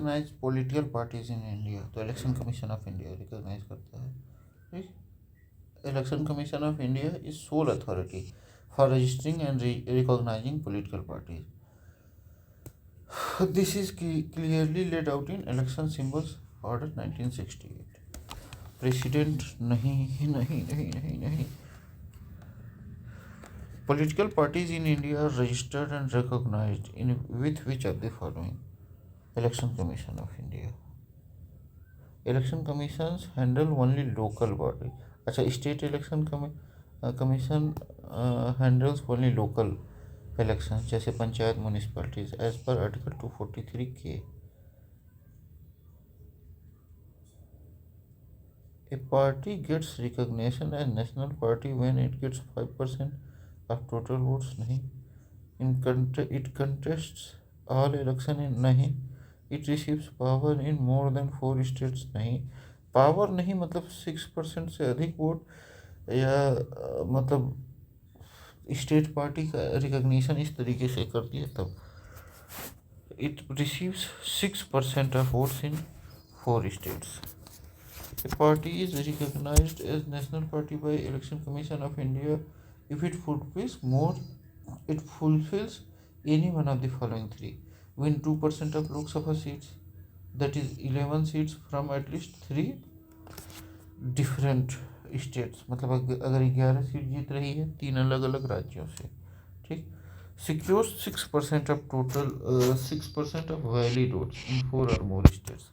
Recognise political parties in India, तो election commission of India recognise करता है। ठीक, election commission of India is sole authority for registering and recognising political parties. This is clearly laid out in election symbols order 1968। President नहीं नहीं नहीं नहीं नहीं। Political parties in India are registered and recognized in with which of the following? Election Commission of India. Election commissions handle only local body. अच्छा, state election commission handles only local elections जैसे panchayat municipalities as per article 243K. A party gets recognition as national party when it gets 5% of total votes. नहीं. It contests all election in नहीं. It receives power in more than 4 states नहीं. Power नहीं मतलब 6% से अधिक vote या मतलब state party का रिकग्निशन इस तरीके से करती है तब। It receives 6% of votes in 4 states. A party is recognized as national party by Election Commission of India if it fulfills any one of the following three: win 2% of Lok Sabha seats, that is 11 seats from at least 3 different states, मतलब अगर 11 seat जीत रही है 3 अलग अलग राज्यों से। ठीक, secures 6% of total 6% of valid votes in 4 or more states।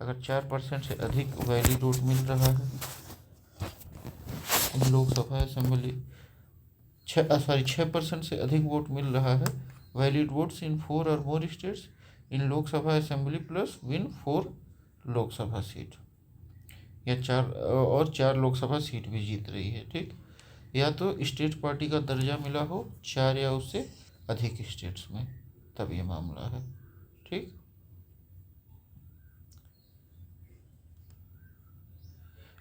अगर 4% से अधिक वैलिड वोट मिल रहा है इन लोकसभा असेंबली 6% से अधिक वोट मिल रहा है valid votes in 4 or more states in Lok Sabha assembly plus win 4 Lok Sabha seat, या 4 लोकसभा सीट भी जीत रही है। ठीक, या तो स्टेट पार्टी का दर्जा मिला हो 4 या उससे अधिक स्टेट्स में, तब ये मामला है। ठीक,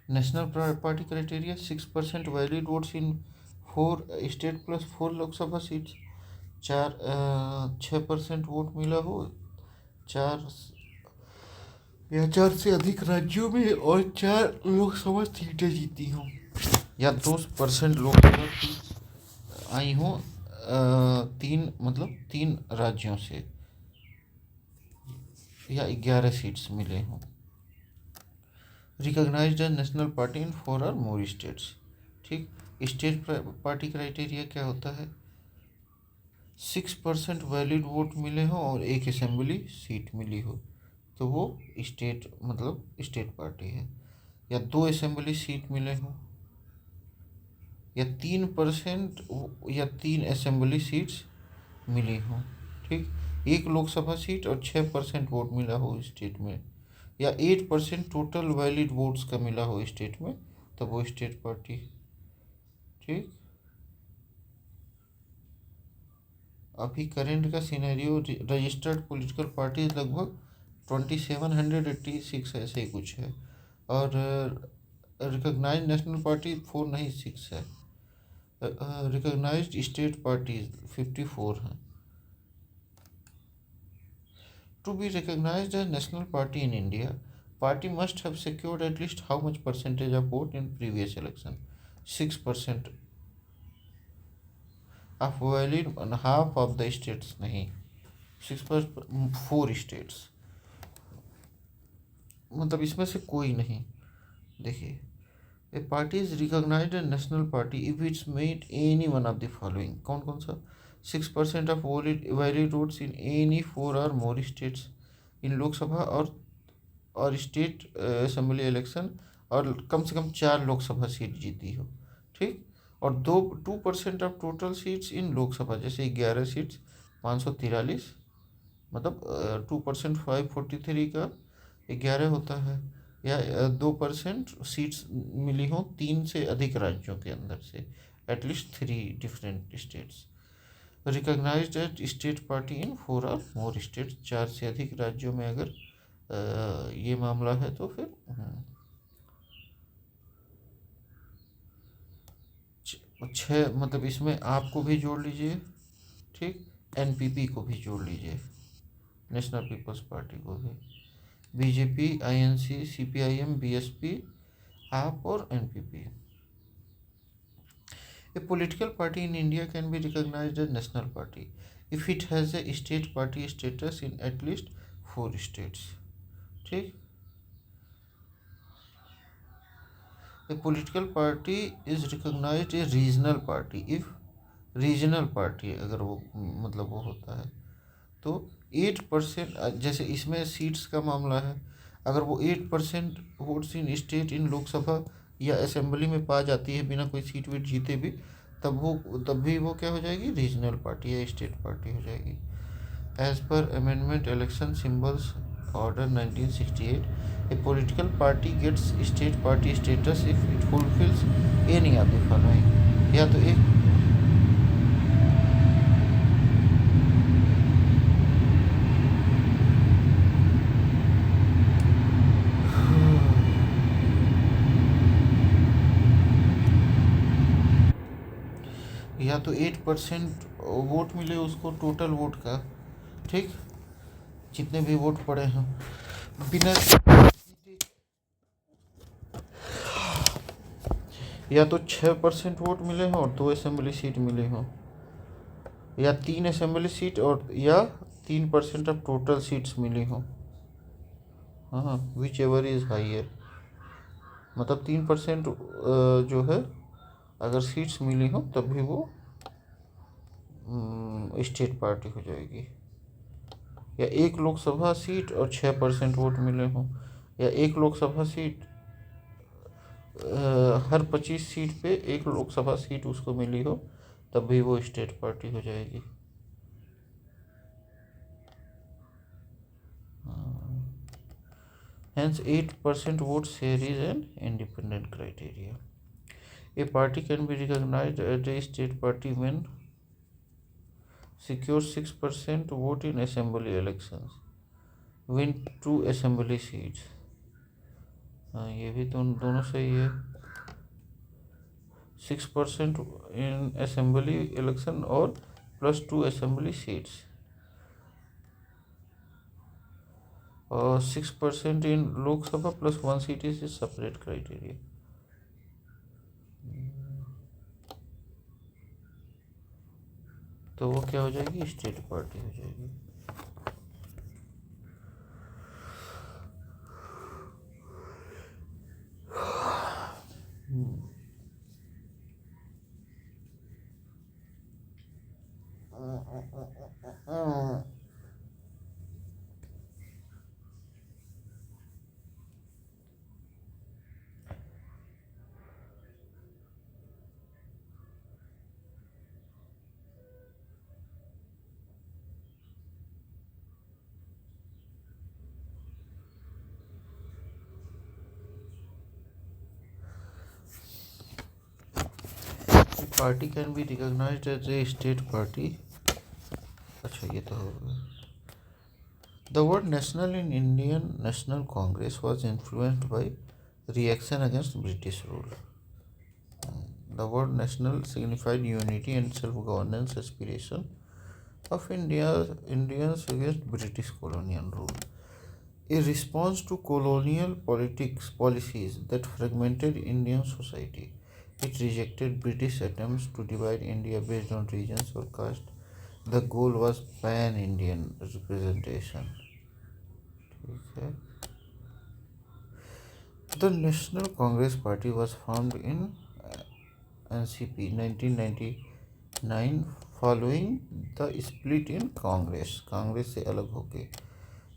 national party criteria 6% valid votes in 4 state plus 4 Lok Sabha seats. 6% vote मिला हो 4 या 4 से अधिक राज्यों में और 4 लोकसभा सीटें जीती हों, या 2% लोकसभा सीट आई हों 3 राज्यों से, या 11 सीट्स मिले हों। Recognised as national party in 4 or more states. ठीक, स्टेट पार्टी क्राइटेरिया क्या होता है? 6% वैलिड वोट मिले हो और एक असेंबली सीट मिली हो तो वो स्टेट पार्टी है, या 2 असेंबली सीट मिले हो, या 3% या 3 असेंबली सीट्स मिली हो। ठीक, 1 लोकसभा सीट और 6% वोट मिला हो स्टेट में, या 8% टोटल वैलिड वोट्स का मिला हो स्टेट में, तब वो स्टेट पार्टी। ठीक, अभी करेंट का सिनेरियो रजिस्टर्ड पॉलिटिकल पार्टी लगभग 2786 ऐसे ही कुछ है, और रिकॉग्नाइज्ड नेशनल पार्टी 4 नहीं 6 है। रिकॉग्नाइज्ड स्टेट पार्टीज 54 हैं। To be recognized as national party in India, party must have secured at least how much percentage of vote in previous election? 6% of valid and half of the states नहीं, 6% 4 states, मतलब इसमें से कोई नहीं। देखिए, a party is recognized as national party if it's made any one of the following। कौन कौन सा? 6% of valid votes in any 4 or more states इन लोकसभा और स्टेट असेंबली इलेक्शन, और कम से कम 4 लोकसभा सीट जीती हो। ठीक, और 2% of total seats in Lok Sabha, जैसे 11 सीट्स 543, मतलब 2% 543 का 11 होता है, या 2% सीट्स मिली हो 3 से अधिक राज्यों के अंदर से, at least 3 different states. Recognised as state party in 4 or more states, 4 से अधिक राज्यों में अगर ये मामला है तो फिर 6, मतलब इसमें आपको भी जोड़ लीजिए। ठीक, एनपीपी को भी जोड़ लीजिए। नेशनल पीपल्स पार्टी को भी, बीजेपी, आईएनसी, सीपीआईएम, बीएसपी, आप और NPP. A political party in India can be recognized as national party if it has a state party status in at least 4 states. ठीक। A political party is recognized a regional party if regional party अगर वो मतलब वो होता है तो 8%, जैसे इसमें सीट्स का मामला है, अगर वो 8% votes in state in Lok Sabha या असेंबली में पा जाती है बिना कोई सीट वीट जीते भी, तब भी वो क्या हो जाएगी, रीजनल पार्टी या स्टेट पार्टी हो जाएगी। As per amendment election symbols order 1968, a political party gets state party status if it fulfils any of the following, या तो एक या तो 8% वोट मिले उसको टोटल वोट का, ठीक, जितने भी वोट पड़े हैं बिना, या तो 6% वोट मिले हों और 2 असेंबली सीट मिली हों, या 3 असेंबली सीट और या 3% ऑफ टोटल सीट्स मिली हों। हाँ, विच एवर इज़ हाइयर, मतलब 3% जो है अगर सीट्स मिली हो तब भी वो स्टेट पार्टी हो जाएगी, या 1 लोकसभा सीट और 6% वोट मिले हों, या 1 लोकसभा सीट हर 25 सीट पे 1 लोकसभा सीट उसको मिली हो तब भी वो स्टेट पार्टी हो जाएगी। Hence 8% vote share is an independent criteria. A party can be recognized as a state party when secures 6% vote in assembly elections, win 2 assembly seats। हाँ, ये भी दोनों सही है। 6% in assembly election और +2 assembly seats, और 6% in Lok Sabha +1 seat is a separate criteria। तो वो क्या हो जाएगी, स्टेट पार्टी हो जाएगी। Party can be recognised as a state party. अच्छा, ये तो होगा। The word national in Indian National Congress was influenced by reaction against British rule. The word national signified unity and self governance aspiration of Indians against British colonial rule. A response to colonial policies that fragmented Indian society. It rejected British attempts to divide India based on regions or caste. The goal was pan-Indian representation. Okay. The National Congress Party was formed in NCP 1999 following the split in Congress. Congress से अलग होके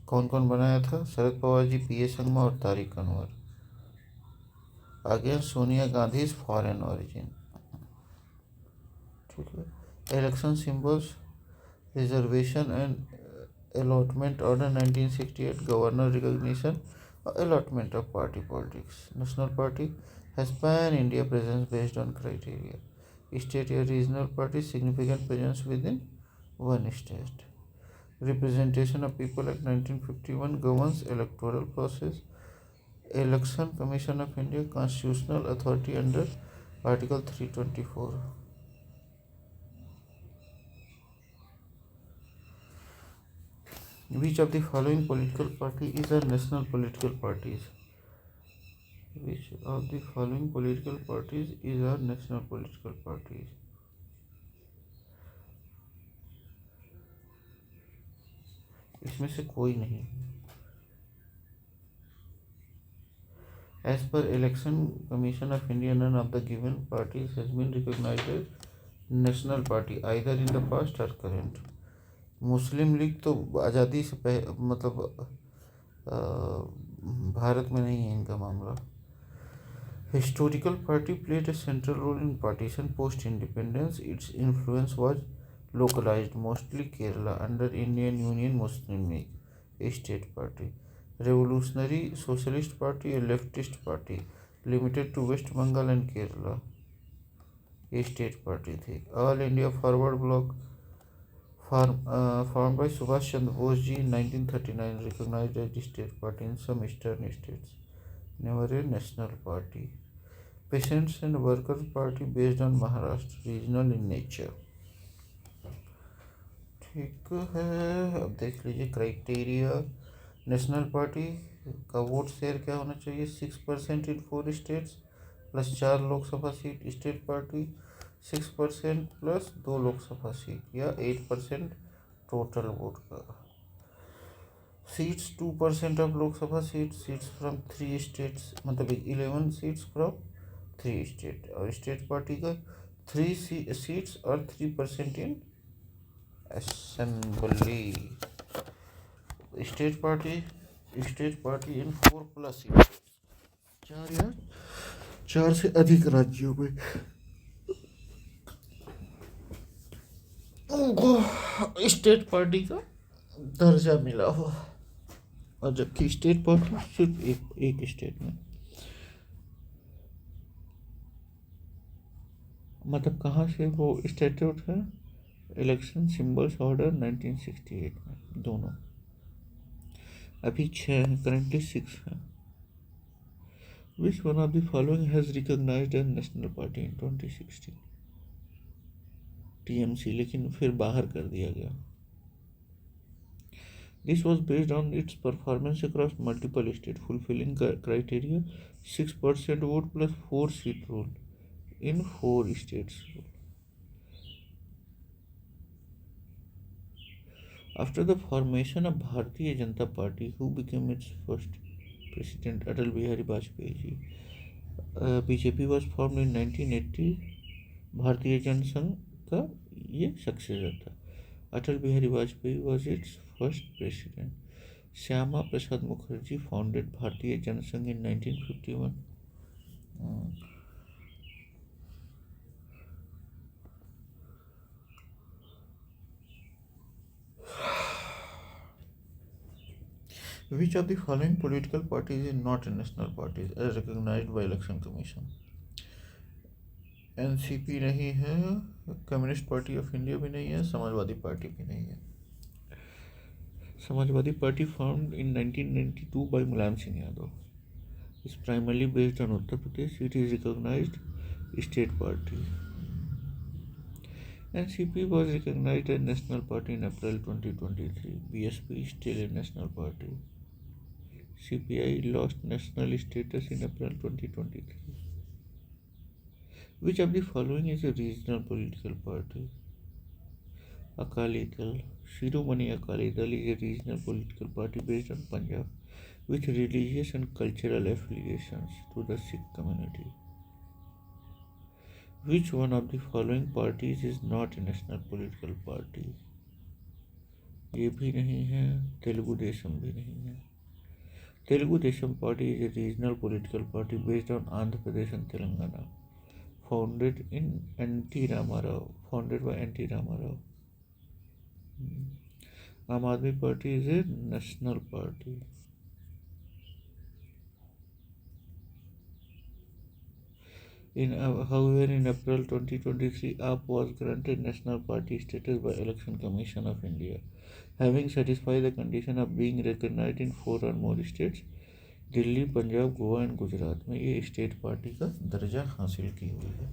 कौन कौन बनाया था? Sharad Pawar ji, P A Sangma और Tariq Anwar. Against Sonia Gandhi foreign origin. ठीक है। Election symbols reservation and allotment order 1968, governor recognition और allotment of party politics. National party has pan India presence based on criteria. State या regional party significant presence within one state. Representation of People Act 1951 governs electoral process. Election Commission of India constitutional authority under Article 324. Which of the following political party is a national political parties? Which of the following political parties is a national political parties? इसमें से कोई नहीं. As per Election Commission of India, none of the given parties has been recognized as national party either in the past or current. Muslim league तो आज़ादी से मतलब भारत में नहीं है इनका मामला. Historical party played a central role in partition post-independence. Its influence was localized, mostly Kerala, under Indian Union Muslim League, a state party. Revolutionary Socialist Party, a leftist party, limited to West Bengal and Kerala, a state party थी. All India Forward Bloc, formed by Subhash Chandra Bose ji in 1939, recognized as a state party in some eastern states. Never a national party. Peasants and Workers Party based on Maharashtra, regional in nature. ठीक है. अब देख लीजिए criteria. National party का vote share क्या होना चाहिए? 6% इन 4 states plus 4 Lok Sabha seat. State party 6% plus 2 Lok Sabha seat या 8% टोटल वोट का. Seats 2% of Lok Sabha seats from 3 states, मतलब 11 सीट्स फ्रॉम 3 स्टेट. और स्टेट पार्टी का 3 सीट्स और 3% इन assembly. State party in 4+ seat, 4 या 4 से अधिक राज्यों में उनको स्टेट पार्टी का दर्जा मिला हो. और जबकि स्टेट पार्टी सिर्फ एक स्टेट में, मतलब कहाँ से वो स्टैट्यूट है? इलेक्शन सिंबल्स ऑर्डर 1968 में दोनों. अभी 6 हैं, करेंटली 6 हैं. Which one of the following has recognised as national party in 2016? TMC, लेकिन फिर बाहर कर दिया गया. This was based on its performance across multiple state, fulfilling criteria 6% vote plus 4 seat rule in 4 states. After the formation of Bharatiya Janata Party, who became its first president? Atal Bihari Vajpayee ji. BJP was formed in 1980. भारतीय जनसंघ का ये successor था. Atal Bihari Vajpayee was its first president. Shyama Prasad Mukherjee founded भारतीय Jansangh in 1951. Which of the following political parties is not a national party as recognized by Election Commission? NCP नहीं है, communist party of India भी नहीं है, समाजवादी पार्टी भी नहीं है. Samajwadi party formed in 1992 by Mulayam Singh Yadav. Is primarily based on Uttar Pradesh. It is recognized state party. NCP was recognized as national party in April 2023. BSP is still a national party. CPI lost national status in April 2023. Which of the following is a regional political party? Akali Dal. Shiromani Akali Dal is a regional political party based on Punjab with religious and cultural affiliations to the Sikh community. Which one of the following parties is not a national political party? ये भी नहीं है, तेलुगु देशम भी नहीं है. Telugu Desam Party is a regional political party based on Andhra Pradesh and Telangana, founded by N.T. Ramarao. Aam Aadmi Party is a national party. However, in April 2023, AAP was granted national party status by Election Commission of India, having satisfied the condition of being recognized in 4 or more states. Delhi, Punjab, Goa and Gujarat में ये state party का दर्जा हासिल की हुई है.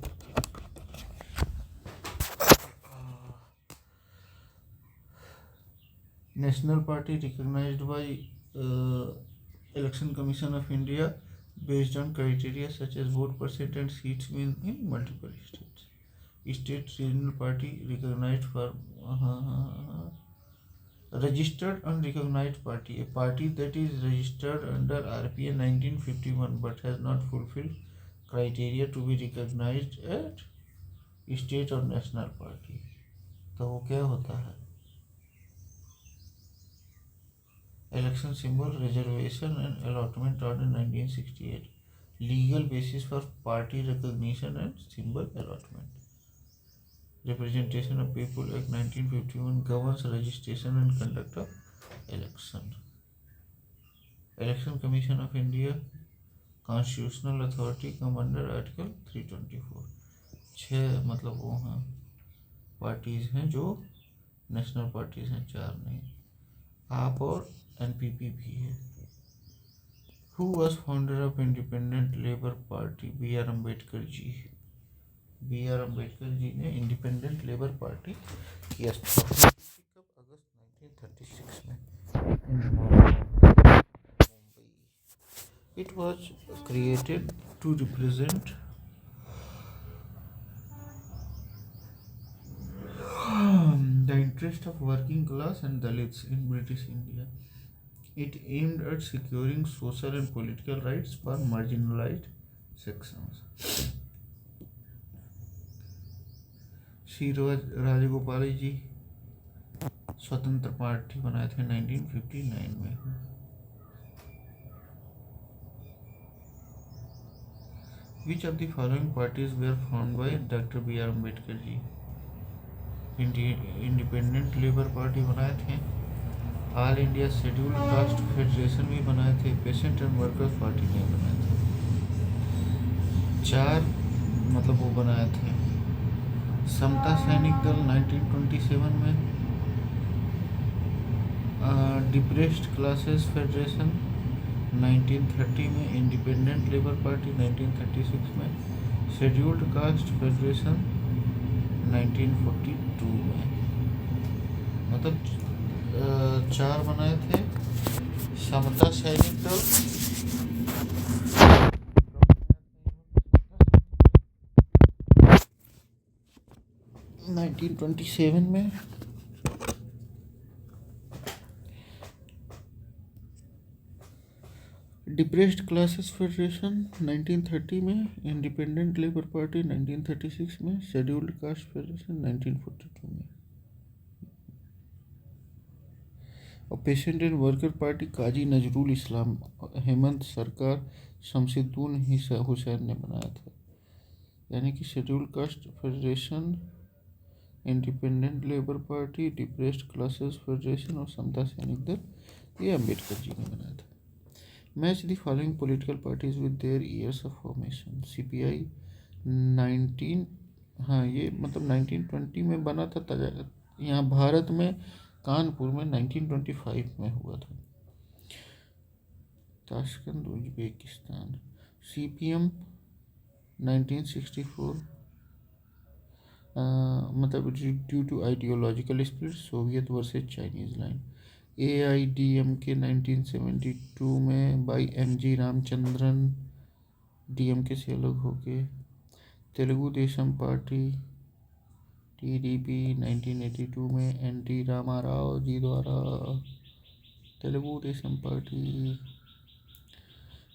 National Party recognized by uh, Election Commission of India based on criteria such as vote percent and seats win in multiple states. State regional party recognized for registered unrecognized party, a party that is registered under RPA 1951 but has not fulfilled criteria to be recognized at state और national party. तो वो क्या होता है? Election symbol reservation and allotment order 1968, legal basis for party recognition and symbol allotment. Representation of People Act 1951 governs registration and conduct of election. Election Commission of India constitutional authority come under article 324. छः मतलब वो हैं parties हैं जो national parties हैं, चार नहीं, आप और एनपीपी भी है. Who was founder of independent labour party? B R Ambedkar ji. B R Ambedkar ji ने इंडिपेंडेंट लेबर पार्टी की स्थापना कब? अगस्त 1936 में Mumbai. It was created to represent the interest of working class and Dalits in British India. It aimed at securing social and political rights for marginalized sections. Shri Rajagopal ji Swatantra party बनाए थे 1959 में. Which of the following parties were formed by Dr. B. R. Ambedkar ji? Independent labour party बनाए थे, all India scheduled caste federation भी बनाए थे, patient and workers party नहीं बनाए थे. चार मतलब वो बनाए थे. समता सैनिक दल 1927 में, डिप्रेस्ड क्लासेस फेडरेशन 1930 में, इंडिपेंडेंट लेबर पार्टी 1936 में, शेड्यूल्ड कास्ट फेडरेशन 1942 में. मतलब चार बनाए थे. समता सैनिक दल 1927 में, डिप्रेस्ड क्लासेस फेडरेशन 1930 में, इंडिपेंडेंट लेबर पार्टी 1936 में, शेड्यूल्ड कास्ट फेडरेशन 1942 में. और पेशेंट एंड वर्कर पार्टी काजी नजरुल इस्लाम, हेमंत सरकार, शमसुद्दीन हुसैन ने बनाया था. यानी कि scheduled caste federation, independent labour party, depressed classes federation और समता सैनिक दल ये अम्बेडकर जी ने बनाया था. Match the following political parties with their years of formation. CPI 19 हाँ ये मतलब 1920 में बना था. यहाँ भारत में कानपुर में 1925 में हुआ था. Tashkent Uzbekistan. सीपीएम 1964 मतलब due to ideological split, Soviet versus Chinese line. AIDMK 1972 में बाई MG रामचंद्रन, DMK से अलग होके. तेलुगु देशम पार्टी TDP 1982 में NT रामाराव जी द्वारा. Telugu Desam party.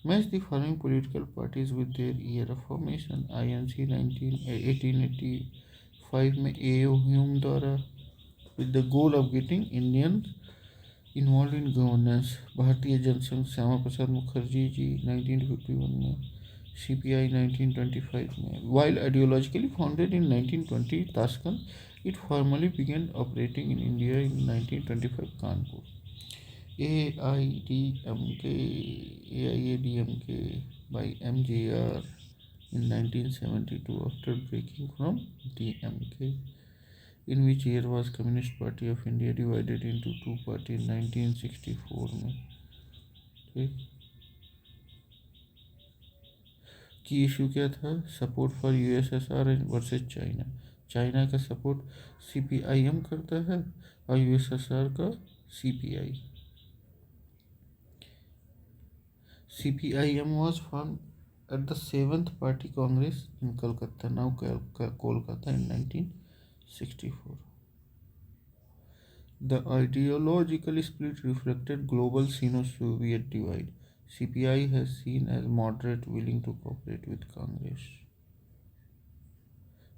Match the following political parties with their year of formation. INC 1885 में AO ह्यूम द्वारा with the goal of getting Indian involve in governance. भारतीय जनसंघ श्यामा प्रसाद मुखर्जी जी 1951 में. CPI 1925 में. While ideologically founded in 1920 Tashkent, it formally began operating in India in 1925 Kanpur. AIADMK by MJR in 1972 after breaking from DMK. In which year was Communist Party of India divided into two parties 1964 में. ठीक की issue क्या था? Support for USSR versus China. China का support CPIM करता है और USSR का CPI. CPIM was formed at the 7th Party Congress in Kolkata, now Kolkata, in 1964. The ideological split reflected global Sino-Soviet divide. CPI has seen as moderate, willing to cooperate with Congress.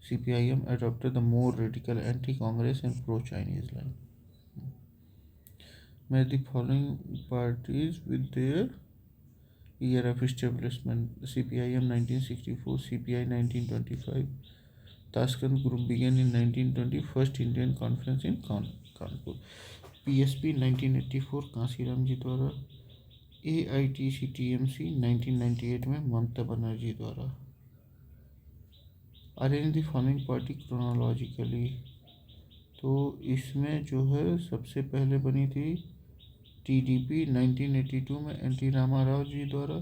CPIM adopted the more radical anti-Congress and pro-Chinese line. Made the following parties with their year of establishment: CPIM 1964, CPI 1925. Tashkent Group began in 1920, First Indian Conference in Kanpur. PSP 1984 Kanshi Ram ji द्वारा. AITC TMC 1998 में ममता बनर्जी द्वारा. Arrange the following party chronologically. तो इसमें जो है सबसे पहले बनी थी TDP 1982 में एनटी रामाराव जी द्वारा.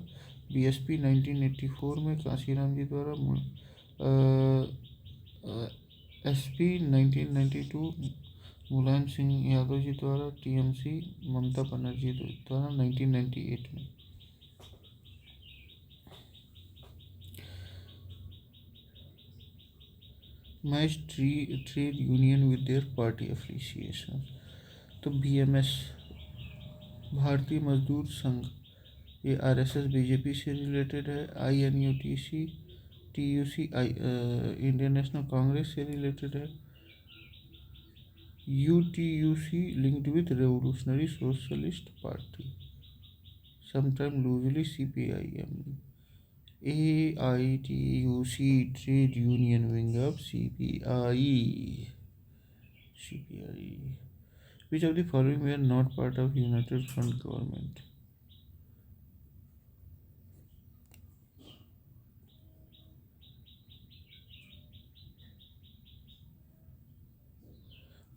BSP 1984 में कांसीराम जी द्वारा. SP 1992 मुलायम सिंह यादव जी द्वारा. TMC ममता बनर्जी द्वारा 1998 में. Match trade union with their party affiliation. तो BMS भारतीय मजदूर संघ, ये RSS BJP से रिलेटेड है. INUTC TUC Indian National Congress से रिलेटेड है. UTUC linked with Revolutionary Socialist Party, sometime loosely CPIM. AITUC trade union wing of CPI. Which of the following were not part of United Front government?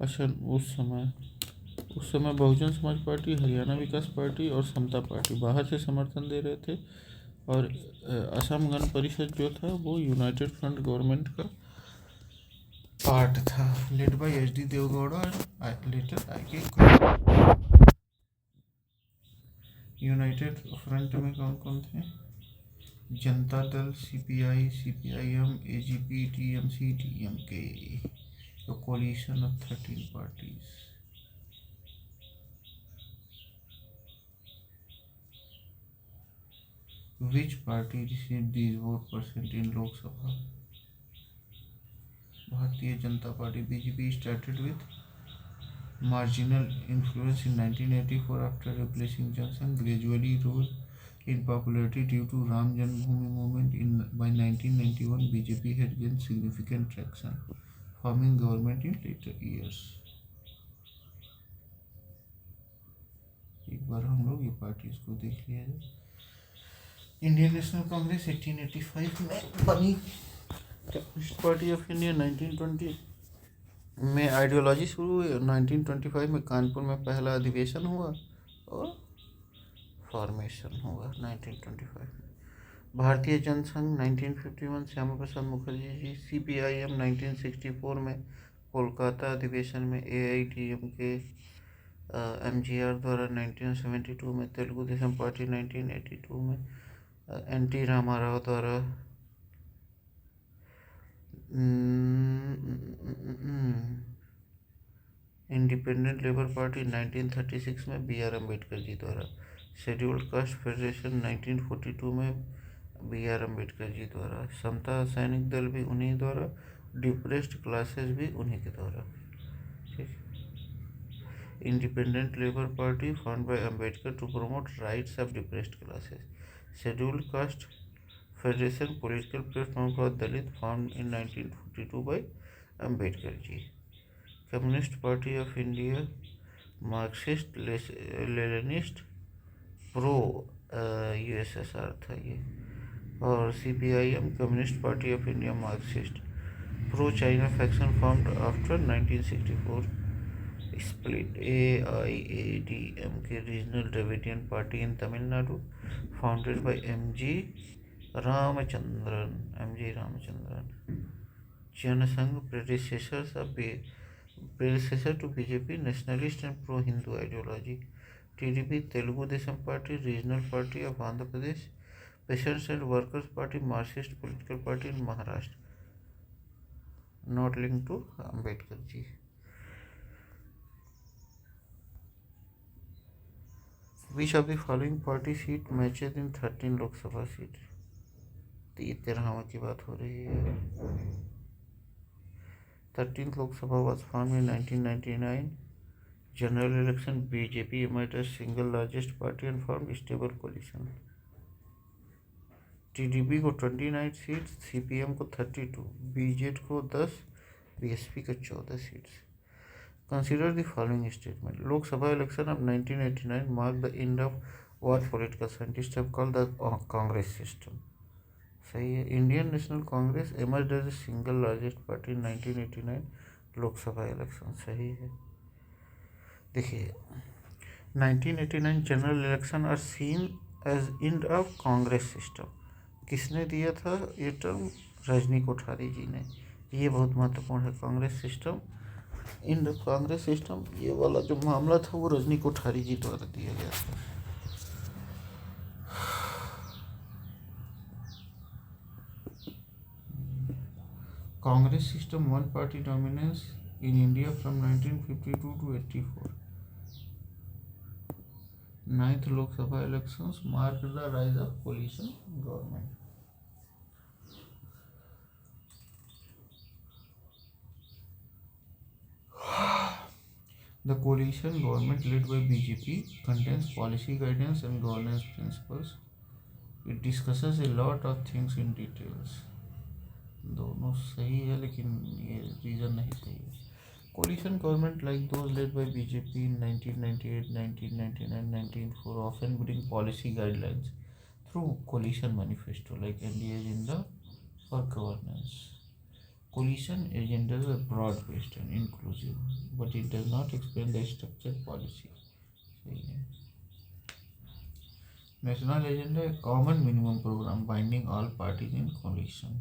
अच्छा, उस समय Bahujan Samaj party, Haryana विकास party और समता party बाहर से समर्थन दे रहे थे. और असम गण परिषद जो था वो यूनाइटेड फ्रंट गवर्नमेंट का पार्ट था, लेड बाय HD देवगौड़ा और later IK Gujral. United front में कौन कौन थे? Janata Dal, CPI, CPIM, AGP, TMC, DMK. A coalition of 13 parties. Which party received these vote percent in Lok Sabha? Bharatiya Janata Party. BJP started with marginal influence in 1984 after replacing Johnson, gradually rose in popularity due to Ram Janmabhoomi movement. By 1991, BJP had gained significant traction, forming government in later years. एक बार हम लोग ये parties को देख लिया जाए. Indian National Congress 1885 में बनी. कम्युनिस्ट पार्टी ऑफ इंडिया 1920 में आइडियोलॉजी शुरू हुई. 1925 में कानपुर में पहला अधिवेशन हुआ और फॉर्मेशन हुआ 1925 में. भारतीय जनसंघ 1951 श्यामा प्रसाद मुखर्जी जी. CPIM 1964 में कोलकाता अधिवेशन में. AITMK MGR द्वारा 1972 में. तेलुगु देशम पार्टी 1982 में NT रामाराव द्वारा. इंडिपेंडेंट लेबर पार्टी 1936 में BR अम्बेडकर जी द्वारा. शेड्यूल्ड कास्ट फेडरेशन 1942 में BR अम्बेडकर जी द्वारा. समता सैनिक दल भी उन्हीं द्वारा. डिप्रेस्ड क्लासेस भी उन्हीं के द्वारा. ठीक. Independent labour party found by Ambedkar to promote rights of depressed classes. Scheduled caste federation political platform for Dalit found in 1942 by Ambedkar ji. Communist party of India Marxist Leninist pro USSR था ये. और CPIM communist party of India Marxist pro China faction formed after 1964 split. AIADMK regional Dravidian party in Tamil Nadu founded by MG Ramachandran. Jan Sangh predecessors of predecessor to BJP, nationalist and pro-Hindu ideology. TDP, Telugu Desam Party, regional party of Andhra Pradesh. Peasants and Workers Party, Marxist political party in Maharashtra. Not linked to Ambedkar ji. Which of the following party seat matches in 13 Lok Sabha seats? तो ये 13वां की बात हो रही है. 13th Lok Sabha was formed in 1999. General election, BJP emerged as single largest party and formed stable coalition. TDP को 29 seats, CPM को 32, BJP को 10, BSP को 14 seats. Consider the following statement. Lok Sabha election of 1989 marked the end of what political scientists have called the Congress system. सही है. Indian National Congress emerged as a single largest party in 1989 Lok Sabha election. सही है. देखिए 1989 general election are seen as end of Congress system. किसने दिया था ये term? Rajni Kothari जी ने. ये बहुत महत्वपूर्ण है. कांग्रेस सिस्टम, इन कांग्रेस सिस्टम, ये वाला जो मामला था वो रजनी कोठारी जी द्वारा दिया गया था. Congress system one party dominance in India from 1952 to 84. Ninth Lok Sabha elections marked the rise of coalition government. The coalition government led by BJP contains policy guidance and governance principles. It discusses a lot of things in details. दोनों सही है लेकिन ये reason नहीं सही है. Coalition government like those led by BJP in 1998, 1999, 1994 often bring policy guidelines through coalition manifesto like NDA agenda for governance. Coalition agendas are broad-based and inclusive, but it does not explain the structured policy. सही है. National agenda, a common minimum program binding all parties in coalition.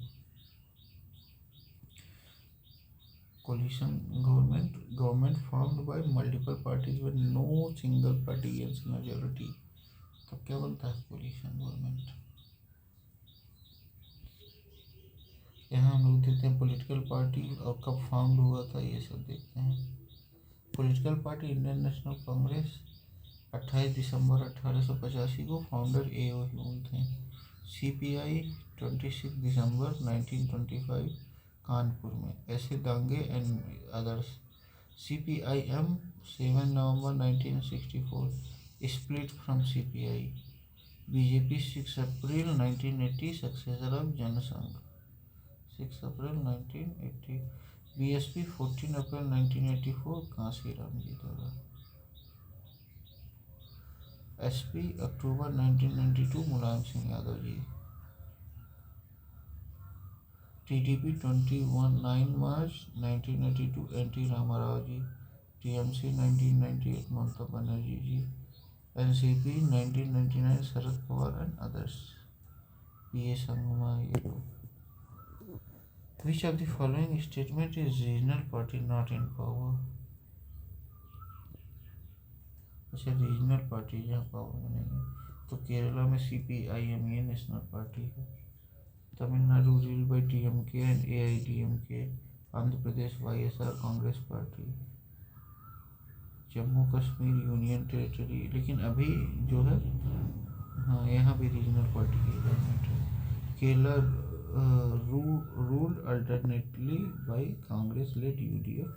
Coalition government formed by multiple parties when no single party gains majority. तब क्या बनता है coalition government? यहाँ हम लोग देखते हैं पॉलिटिकल पार्टी और कब फाउंड हुआ था, ये सब देखते हैं. Political party Indian National Congress 28 दिसंबर 1885 को फाउंडर A.O. ह्यूम थे. CPI 26 दिसंबर 1925 कानपुर में. ऐसे दांगे एंड अदर्स. CPIM 7 नवंबर 1964 स्प्लिट फ्रॉम CPI. BJP 6 अप्रैल 1980 सक्सेसर ऑफ जनसंघ. 6 अप्रैल 1980. BSP 14 अप्रैल 1984 कांसीराम जी द्वारा. SP अक्टूबर 1992 मुलायम सिंह यादव जी. TDP 9 मार्च 1982 NT Rama Rao ji. TMC 1998 Mamata Banerjee ji. NCP 1999 Sharad Pawar and others. PA Sangma ये लोग. Which of the following statement is regional party not in power? अच्छा, रीजनल पार्टी जहाँ पावर में नहीं है तो केरला में CPIM ये नेशनल पार्टी है. Tamil Nadu rule by TMK and AIDMK. Andhra Pradesh YSR Congress party. Jammu Kashmir union territory, लेकिन अभी जो है हाँ यहाँ भी रीजनल पार्टी की गवर्नमेंट है. Kerala ruled alternately by Congress led UDF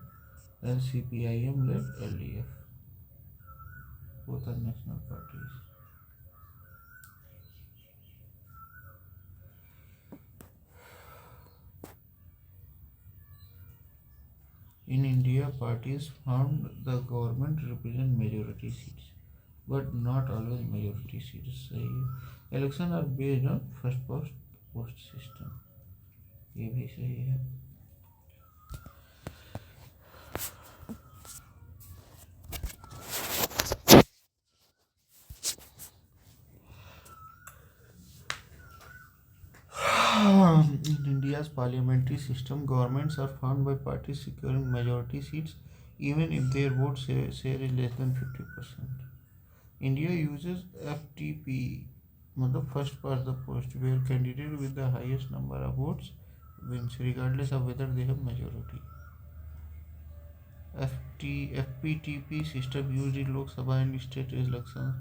and CPIM led LDF. Both are national parties. In India, parties formed the government represent majority seats, but not always majority seats. सही है. Election are based on first past post system. ये भी सही है. In India's parliamentary system, governments are formed by parties securing majority seats even if their vote share is less than 50%. India uses FTP, मतलब first past the post, where candidate with the highest number of votes wins, regardless of whether they have majority. FPTP system used in Lok Sabha and state elections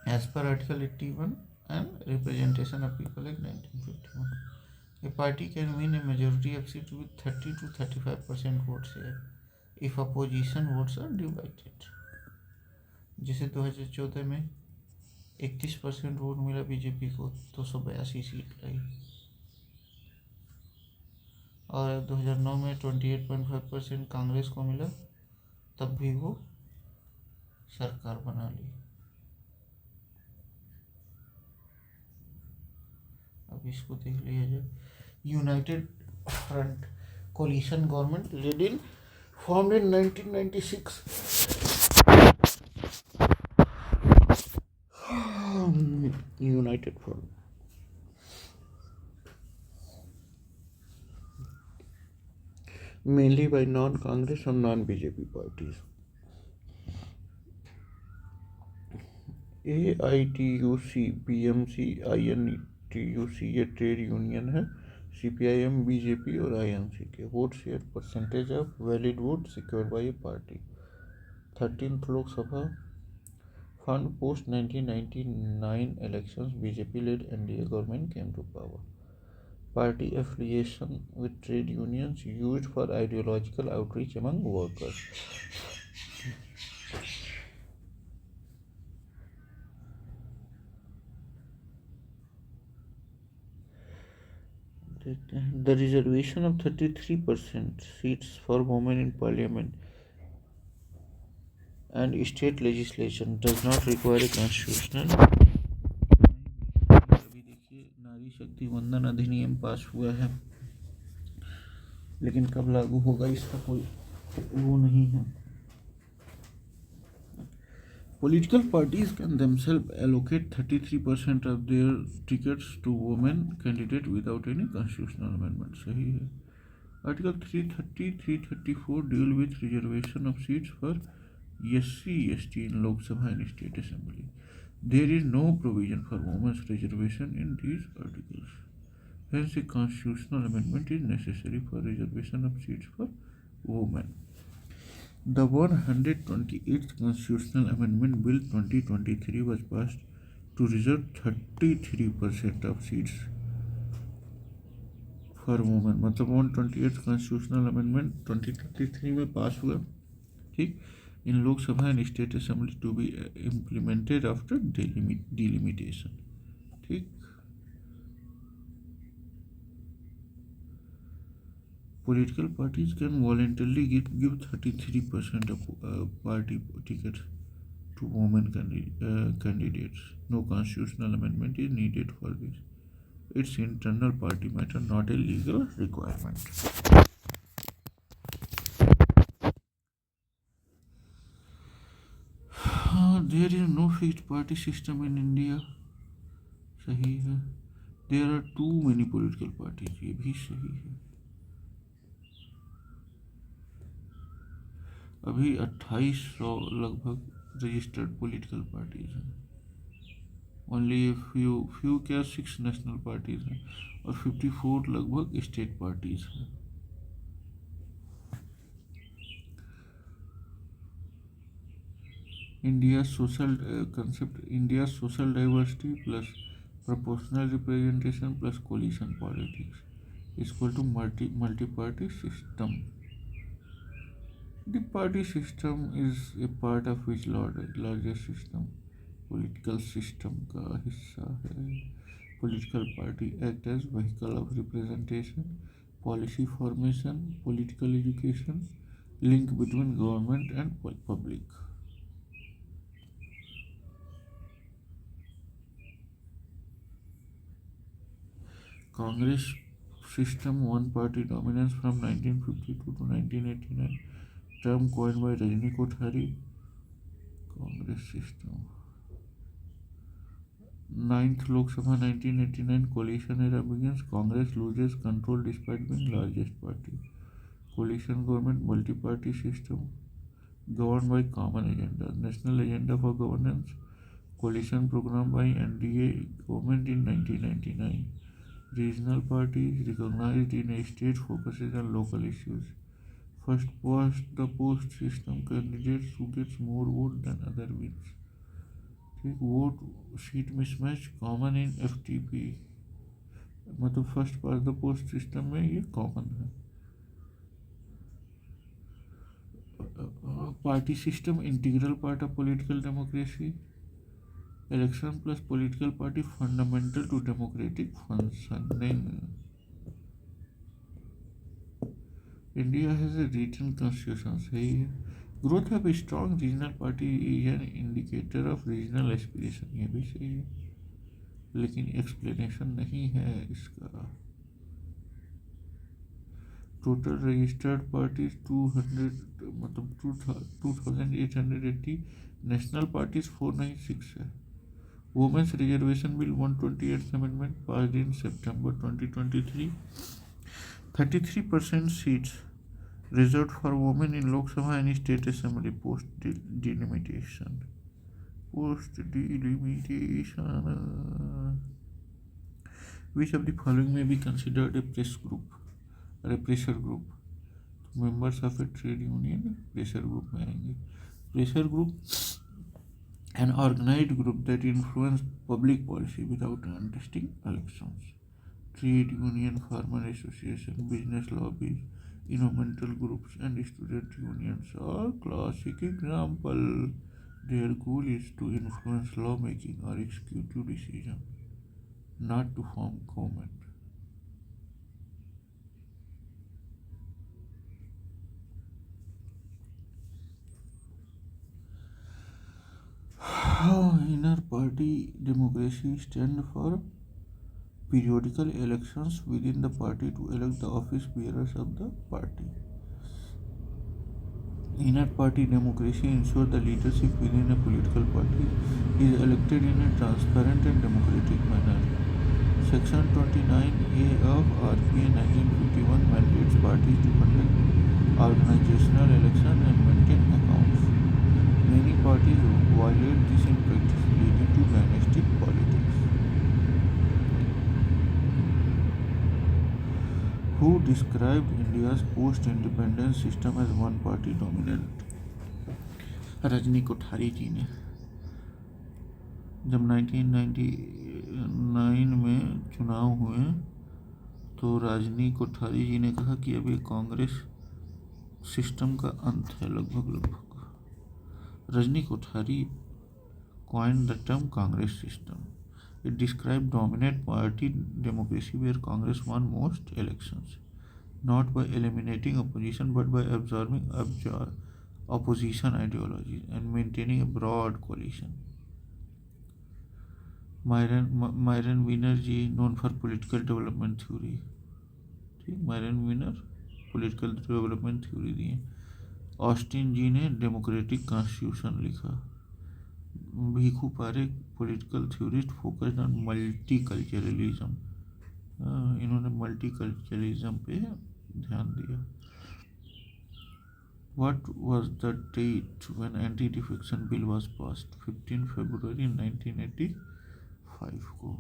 as per Article 81 and Representation of People Act 1951. A party can win a majority of seats with 30 to 35% vote share if opposition votes are divided. जैसे 2014 में 31% vote मिला BJP को, 282 seat लाई, और 2009 में 28.5% कांग्रेस को मिला, तब भी वो सरकार बना ली। अब इसको देख लिया जाए। United front coalition government led in formed in 1996. United Front. Mainly by non-Congress and non-BJP parties. AITUC, BMC, INTUC ये ट्रेड यूनियन है, CPIM, BJP और INC के vote share percentage of valid vote secured by A party. 13th Lok Sabha fund post 1999 elections, BJP-led NDA government came to power. Party affiliation with trade unions used for ideological outreach among workers. The reservation of 33% seats for women in parliament and state legislation does not require a constitutional. अभी देखिए, नारी शक्ति वंदन अधिनियम पास हुआ है, लेकिन कब लागू होगा इसका कोई वो नहीं है। Political parties can themselves allocate 33% of their tickets to women candidates without any constitutional amendment. सही है। Article 330, 334 deal with reservation of seats for SC, ST in Lok Sabha and State Assembly. There is no provision for women's reservation in these articles. Hence, a constitutional amendment is necessary for reservation of seats for women. The 128th Constitutional Amendment Bill 2023 was passed to reserve 33% of seats for women। मतलब 128th Constitutional Amendment 2023 में पास हुआ, ठीक, in Lok Sabha and State Assembly to be implemented after delimitation, ठीक। Political parties can voluntarily give 33% of party tickets to women candidates. No constitutional amendment is needed for this. It's internal party matter, not a legal requirement. There is no fixed party system in India. सही है। There are too many political parties. ये भी सही है। अभी 2800 लगभग registered political parties हैं। Only few क्या 6 नेशनल पार्टीज हैं और 54 लगभग स्टेट पार्टीज हैं। India social concept, India social diversity plus proportional representation plus coalition politics equal to multi party system. The party system is a part of which larger system political system का हिस्सा है। Political party act as vehicle of representation, policy formation, political education, link between government and public. Congress system, one party dominance from 1952 to 1989, term coined by Rajni Kothari. Congress system. 9th Lok Sabha 1989 coalition era begins. Congress loses control despite being largest party. Coalition government, multi-party system governed by common agenda. National agenda for governance, coalition program by NDA government in 1999. Regional parties recognized in a state focuses on local issues. First past the post system, candidates who gets more vote than other wins. ठीक vote seat mismatch common in FTP, मतलब first past the post system में ये common है. Party system integral part of political democracy. Election plus political party fundamental to democratic functioning. India has a written constitution. सही है. Growth of strong regional party is an indicator of regional aspiration. ये भी सही है, लेकिन explanation नहीं है इसका. टोटल रजिस्टर्ड पार्टीज 200, मतलब 2880. नेशनल पार्टीज 496 है. Women's reservation bill 128 amendment passed in सितंबर 2023. 33% seats reserved for women in Lok Sabha and State Assembly post delimitation. Which of the following may be considered a press group or a pressure group? Members of a trade union pressure group में आएंगे. Pressure group, an organized group that influence public policy without contesting elections. Trade union, farmer association, business lobbies, environmental groups and student unions are classic example. Their goal is to influence lawmaking or executive decision, not to form government. Inner party democracy stand for periodical elections within the party to elect the office bearers of the party. Inner party democracy ensures the leadership within a political party is elected in a transparent and democratic manner. Section 29A of RPA 1951 mandates parties to conduct organizational elections and maintain accounts. Many parties violate this in practice, leading to dynastic politics. Who described India's post-independence system as one-party dominant? Rajni Kothari जी ने. जब 1999 में चुनाव हुए तो रजनी कोठारी जी ने कहा कि अब ये कांग्रेस सिस्टम का अंत है लगभग. Rajni Kothari coined the term Congress system. It described dominant party democracy where Congress won most elections, not by eliminating opposition but by absorbing opposition ideologies and maintaining a broad coalition. Myron Wiener ji known for political development theory. ठीक, Myron Wiener political development theory दिए. Austin ji ने democratic constitution लिखा. Bhikhu Parekh political theorist focused on multiculturalism. इन्होंने multiculturalism पे ध्यान दिया. What was the date when anti-defection bill was passed? 15 February 1985 को.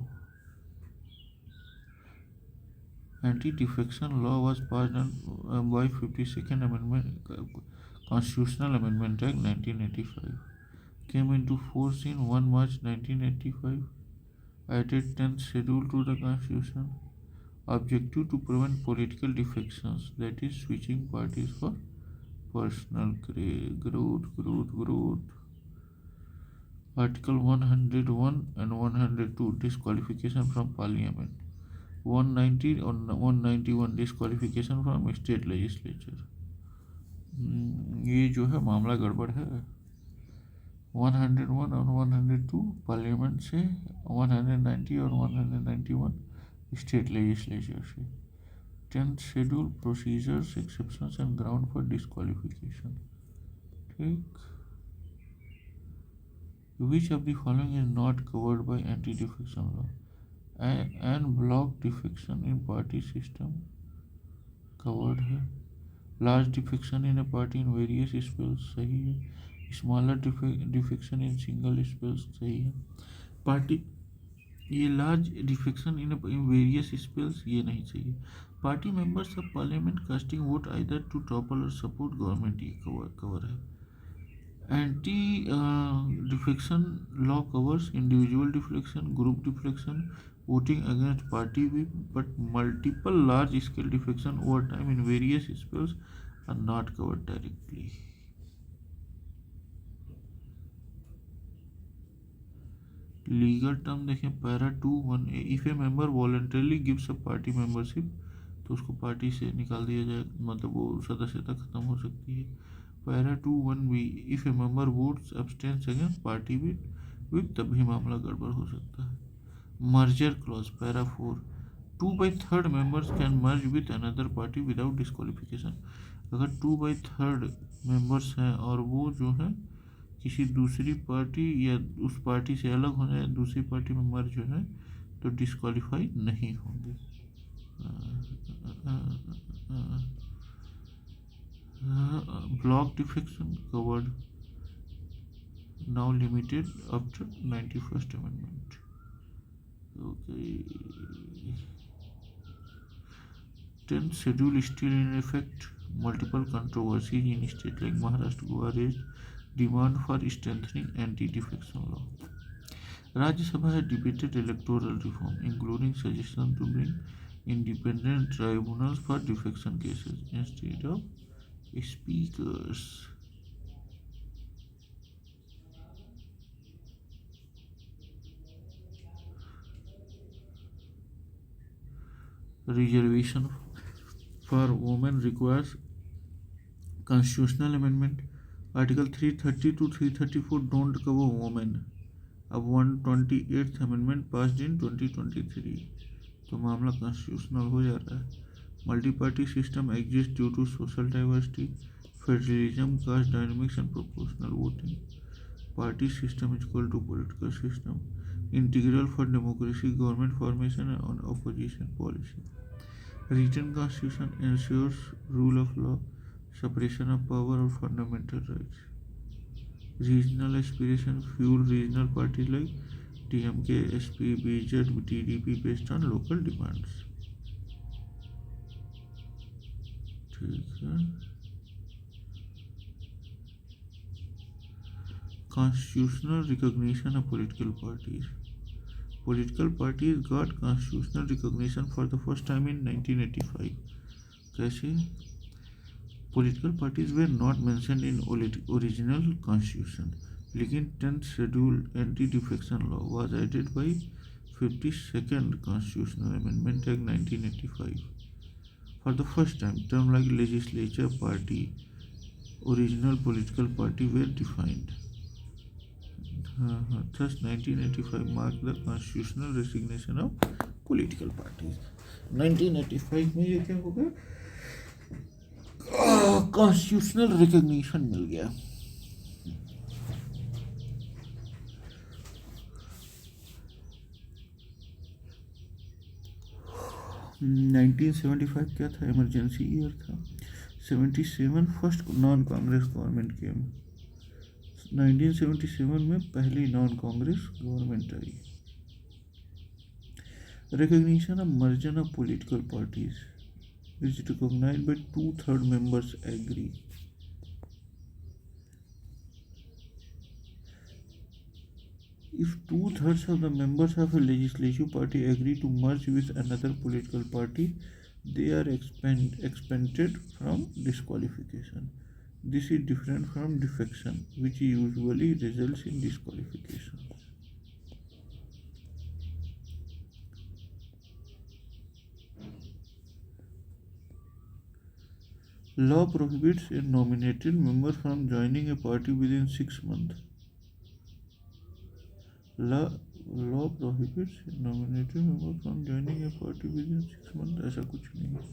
Anti-defection law was passed by 52nd Amendment, Constitutional Amendment Act 1985. Came into force in 1 March 1985. Added 10th schedule to the Constitution. Objective to prevent political defections, that is switching parties for personal growth. Article 101 and 102 disqualification from Parliament. 190 और 191 disqualification from state legislature. ये जो है मामला गड़बड़ है. 101 और 102 parliament से, 190 और 191 स्टेट लेजिस्लेचर से. 10th schedule procedures, exceptions and ground for disqualification. ठीक. Which of the following is not covered by anti-defection law? And block defection in party system covered है. Large defection in a party in various spells सही है, smaller defection in single spells सही है। Party ये large defection in various spells ये नहीं चाहिए। Party members of parliament casting vote either to topple or support government, ये cover है। Anti defection law covers individual defection, group defection, voting against party whip, but multiple large scale defection over time in various spells are not covered directly. Legal term देखें para 2(1)(a), if a member voluntarily gives a party membership तो उसको party से निकाल दिया जाए, मतलब वो सदस्यता खत्म हो सकती है। Para 2(1)(b), if a member votes abstains against party whip तब भी मामला गड़बड़ हो सकता है। Merger clause para 4, 2/3 members can merge with another party without disqualification. अगर 2/3 मेंबर्स हैं और वो जो है किसी दूसरी पार्टी या उस पार्टी से अलग हो जाए, दूसरी पार्टी में मर्ज हो जाए तो डिस्क्वालीफाई नहीं होंगे। Block defection covered now limited after 91st amendment. Okay. 10th schedule still in effect. Multiple controversies in states like Maharashtra, Goa raised demand for strengthening anti-defection law. Rajya Sabha had debated electoral reform, including suggestions to bring independent tribunals for defection cases instead of speakers. Reservation for women requires constitutional amendment. Article 330 to 334 don't cover women. अब 128th amendment passed in 2023 तो मामला constitutional हो जा रहा है। Multi party system exist due to social diversity, federalism, caste dynamics and proportional voting. Party system is equal to political system, integral for democracy, government formation and opposition policy. Written constitution ensures rule of law, separation of power and fundamental rights. Regional aspiration fuel regional parties like TMK, SP, BJP, TDP based on local demands. ठीक है। Constitutional recognition of political parties. Political parties got constitutional recognition for the first time in 1985. कैसे? Political parties were not mentioned in original constitution, लेकिन 10th schedule anti-defection law was added by 52nd Constitutional Amendment Act 1985. For the first time, terms like legislature, party, original political party were defined. Thus 1985 marked the constitutional recognition of political parties. 1985 में ये क्या हो गया? Constitutional recognition मिल गया। Nineteen 75 क्या था? Emergency year था। 77 first non Congress government came. 1977 में पहली non Congress government I. Recognition of merger of political parties is recognized by 2/3 members agree. If 2/3 of the members of a legislative party agree to merge with another political party, they are exempted from disqualification. This is different from defection, which usually results in disqualification. Law prohibits a nominated member from joining a party within 6 months. Law prohibits a nominated member from joining a party within 6 months. ऐसा कुछ नहीं है.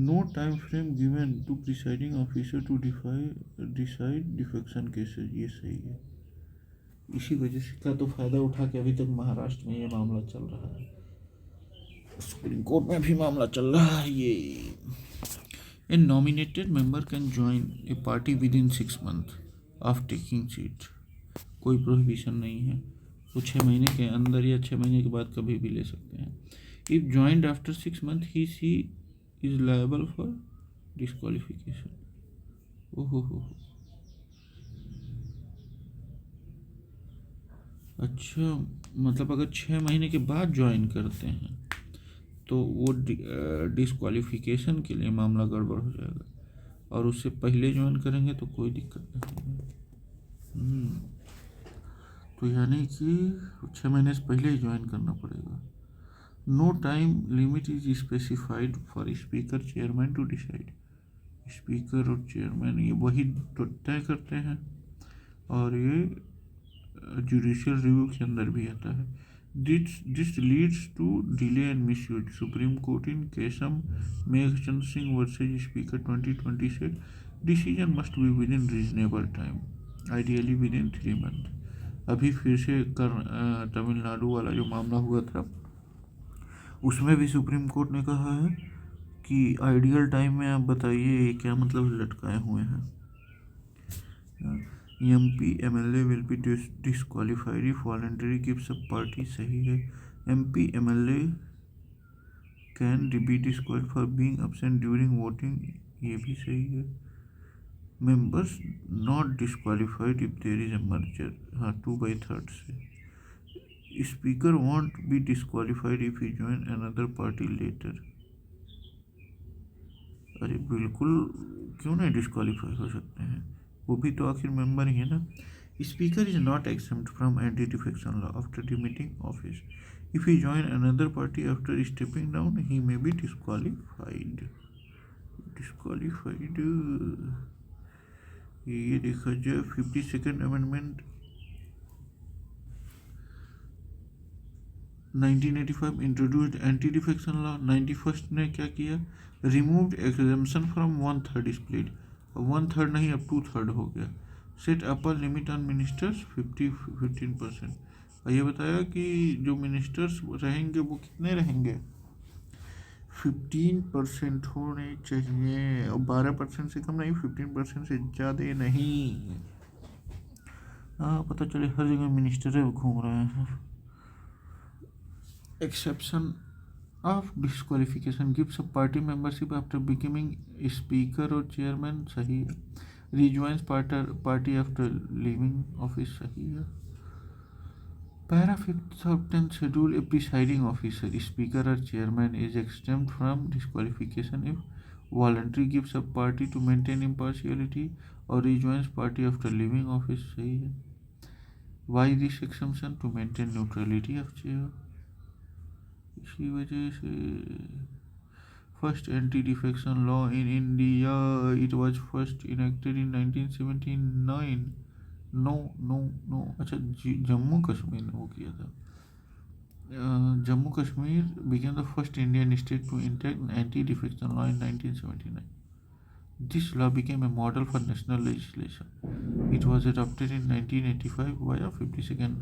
No time frame given to presiding officer to decide defection cases. ये सही है. इसी वजह से का तो फायदा उठा के अभी तक महाराष्ट्र में ये मामला चल रहा है, सुप्रीम कोर्ट में भी मामला चल रहा है। ये A nominated member can join a party within 6 months of taking seat. कोई प्रोहिबिशन नहीं है, वो 6 महीने के अंदर या 6 महीने के बाद कभी भी ले सकते हैं. If joined after 6 months, he is liable for disqualification. ओहो. अच्छा, मतलब अगर 6 महीने के बाद ज्वाइन करते हैं तो वो डिस्क्वालिफिकेशन के लिए मामला गड़बड़ हो जाएगा, और उससे पहले ज्वाइन करेंगे तो कोई दिक्कत नहीं है. तो यानी कि 6 महीने से पहले ही ज्वाइन करना पड़ेगा. No time limit is specified for speaker chairman to decide. Speaker और चेयरमैन ये वही तय करते हैं, और ये जुडिशियल रिव्यू के अंदर भी आता है. This leads to delay and misuse. Supreme court in केसम मेघचंद सिंह वर्सेज स्पीकर 2020 से decision must be within reasonable time, ideally within 3 months. अभी फिर से तमिलनाडु वाला जो मामला हुआ था, उसमें भी सुप्रीम कोर्ट ने कहा है कि आइडियल टाइम में आप बताइए क्या मतलब लटकाए हुए हैं. MP MLA will be disqualified if voluntary gives up party. सही है. MP MLA can be disqualified for being absent during voting. ये भी सही है. Members not disqualified if there is a merger. हाँ, 2/3 से. Speaker won't be disqualified if he join another party later. अरे बिल्कुल, क्यों नहीं डिस्क्वालीफाई हो सकते हैं, वो भी तो आखिर मेंबर ही है ना. Speaker is not exempt from anti defection law after demitting office. If he join another party after stepping down he may be disqualified. ये देखा जाए 52nd amendment 1985 introduced anti defection law. 91st ने क्या किया, removed exemption from 1/3 split. 1/3 नहीं, अब 2/3 हो गया. Set upper limit on ministers 15%. और ये बताया कि जो मिनिस्टर्स रहेंगे वो कितने रहेंगे, 15% होने चाहिए, और 12% से कम नहीं, 15% से ज़्यादा नहीं. हाँ, पता चले हर जगह मिनिस्टर घूम रहे हैं. Exception of disqualification gives up party membership after becoming speaker or chairman. सही है. Rejoins party after leaving office. सही है. Para 5th of 10th schedule a presiding officer, speaker or chairman is exempt from disqualification if voluntary gives up party to maintain impartiality or rejoins party after leaving office. सही है. Why this exemption? To maintain neutrality of chair. इसी वजह से. First anti defection law in India, it was first enacted in 1979. No. अच्छा, जम्मू कश्मीर ने वो किया था. Jammu Kashmir became the first Indian state to enact anti defection law in 1979. This law became a model for national legislation. It was adopted in 1985 via 52nd.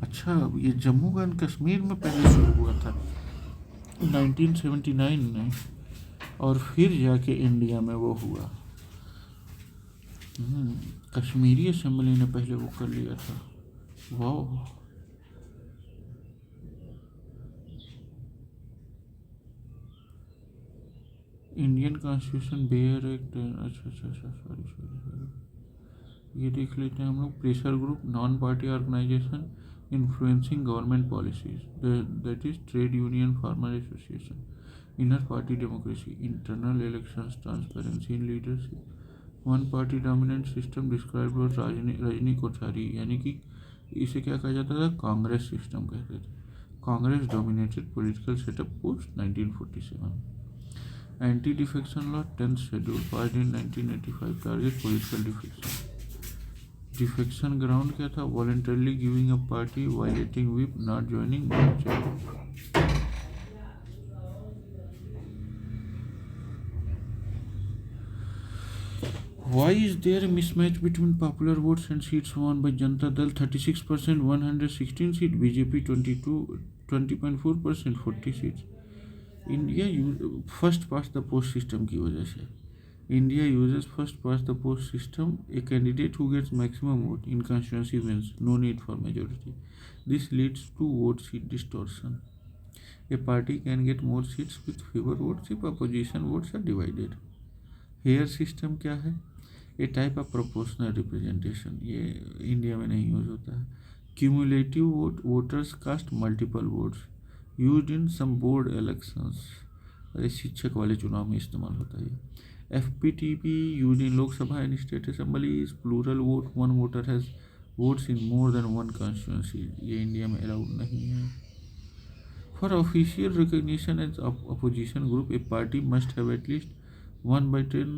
अच्छा, ये Jammu and Kashmir में पहले शुरू हुआ था 1979 में, और फिर जाके इंडिया में वो हुआ. कश्मीरी असेंबली ने पहले वो कर लिया था. वाह. Indian constitution bare act. अच्छा, सॉरी. ये देख लेते हैं हम लोग. Pressure group, non party organisation influencing government policies, that is trade union, farmer association. Inner party democracy, internal elections, transparency in leadership. One party dominant system described by Rajni Kothari. यानी कि इसे क्या कहा जाता था, कांग्रेस सिस्टम कहते थे. Congress dominated political setup post 1947. Anti defection law 10th schedule part in 1985. Target political defection. Defection ground क्या था, voluntarily giving a party, violating whip, not joining merger. Why is there a mismatch between popular votes and seats won by Janata Dal? 36%, 116 seats. BJP 20.4%, 40 seats. India first past the post system की वजह से. India uses first past the post system. A candidate who gets maximum vote in constituency wins. No need for majority. This leads to vote seat distortion. A party can get more seats with fewer votes if opposition votes are divided. Hare system क्या है? A type of proportional representation, ये India में नहीं use होता है. Cumulative voters cast multiple votes use in some board elections. अरे शिक्षक वाले चुनाव में इस्तेमाल होता है. FPTP use in Lok Sabha and state assemblies. Plural vote, one voter has votes in more than one constituency. ये इंडिया में अलाउड नहीं है. For official recognition as opposition group, a party must have at least 1/10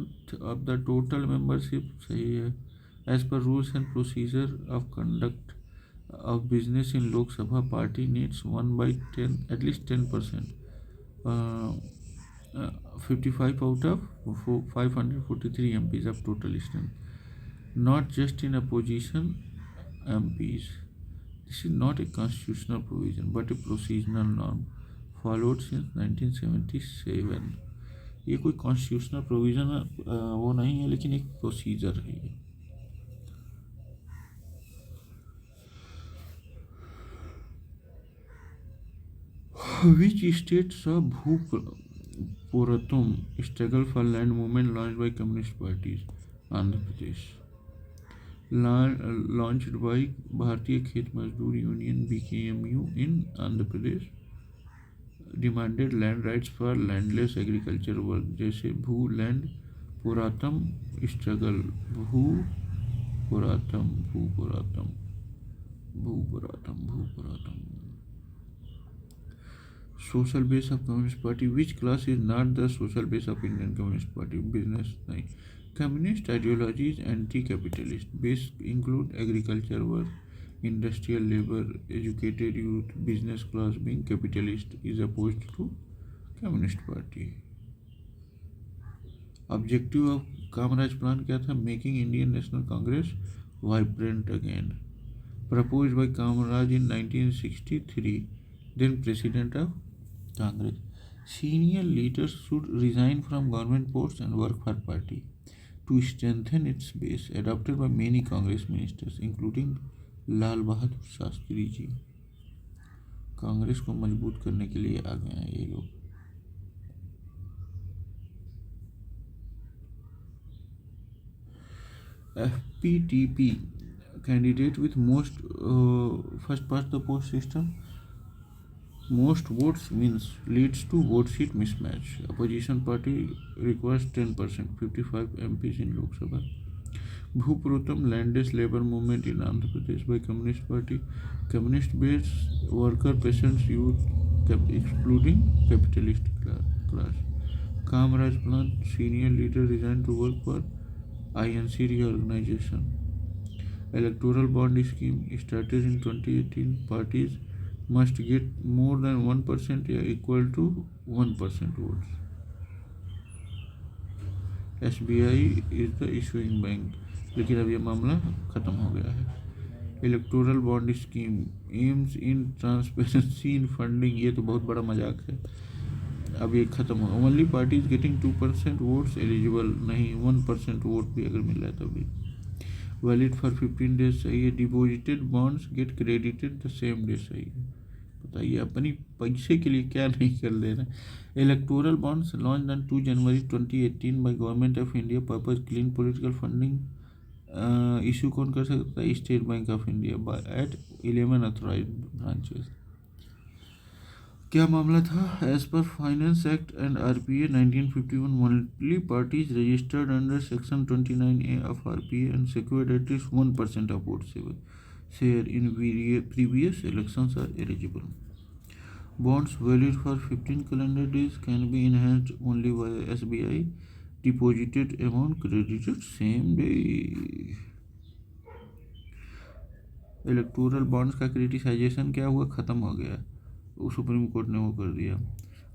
of the total membership. सही है. As per rules and procedure of conduct of business in Lok Sabha, party needs 1/10, at least 10%. Uh, 55 out of 543 MPs of total strength. Not just in opposition MPs. This is not a constitutional provision but a procedural norm followed since 1977. ये कोई constitutional provision वो नहीं है, लेकिन एक procedure है ये. Which state saw Bhupuratum struggle for land movement launched by communist parties? Andhra Pradesh. Launched by Bharatiya Khet Mazdoor Union BKMU in Andhra Pradesh, demanded land rights for landless agriculture work. जैसे भू land पुरातम struggle, भूपुरातम. Social base of Communist Party. Which class is not the social base of Indian Communist Party? Business नहीं. Communist ideology is anti-capitalist. Base include agriculture work, industrial labor, educated youth. Business class being capitalist is opposed to Communist Party. Objective of Kamaraj plan क्या था? Making Indian National Congress vibrant again. Proposed by Kamaraj in 1963, then President of Congress. Senior leaders should resign from government posts and work for party to strengthen its base. Adopted by many Congress ministers, including Lal Bahadur Shastri ji. Congress को मजबूत करने के लिए आ गए हैं ये लोग. FPTP candidate with most first past the post system. Most votes means leads to vote seat mismatch. Opposition party requires 10%, 55 MPs in Lok Sabha. Bhupurutam landless labor movement in Andhra Pradesh by Communist Party. Communist based worker, peasants, youth, excluding capitalist class. Kamaraj plan, senior leader resigned to work for INC reorganization. Electoral bond scheme started in 2018. Parties must get more than 1% या equal to 1% votes. SBI is the issuing bank. लेकिन अब ये मामला ख़त्म हो गया है. Electoral bond scheme AIIMS in transparency in funding. ये तो बहुत बड़ा मजाक है. अब ये ख़त्म हो. Only parties getting 2% votes eligible. नहीं, 1% वोट भी अगर मिल रहा है तभी. वैलिड फॉर 15 days चाहिए. Deposited bonds get credited the same day. सही है. बताइए अपनी पैसे के लिए क्या नहीं कर ले रहे. Electoral bonds launch on 2 January 2018 by government of India. Purpose clean political funding. Issue कौन कर सकता है? State Bank of India at 11 authorised branches. क्या मामला था? As per finance act and RPA 1951, only parties registered under section 29A of RPA and secured at least 1% of vote share in previous elections are eligible. Bonds valued for 15 calendar days can be enhanced only by SBI. Deposited amount credited same day. Electoral bonds का क्रिटिसाइजेशन क्या हुआ? ख़त्म हो गया. Supreme court ने वो कर दिया.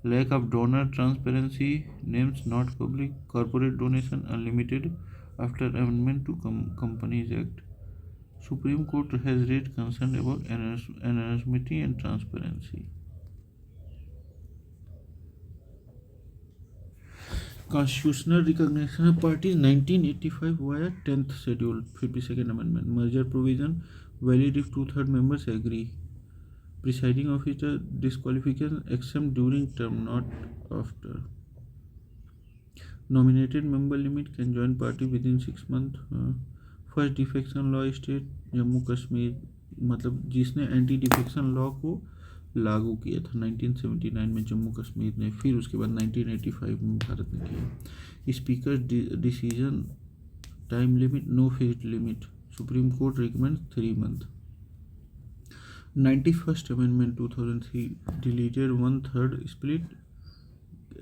Lack of donor transparency. Names not public. Corporate donation unlimited after amendment to companies act. Supreme Court has raised concern about anonymity and transparency. Constitutional recognition of parties 1985 via 10th schedule 52nd amendment. Merger provision valid if two-third members agree. Presiding officer disqualification exempt during term, not after. Nominated member limit can join party within 6 months. First defection law state Jammu Kashmir, मतलब जिसने anti defection law को लागू किया था 1979 में जम्मू कश्मीर ने, फिर उसके बाद 1985 में भारत ने किया। Speaker decision time limit no fixed limit, Supreme Court recommend 3 month. 91st amendment 2003 deleted 1/3 split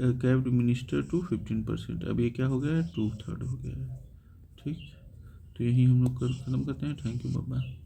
capped minister to 15%। अब ये क्या हो गया है, 2/3 हो गया है। ठीक, तो यही हम लोग खत्म करते हैं। Thank you, bye bye.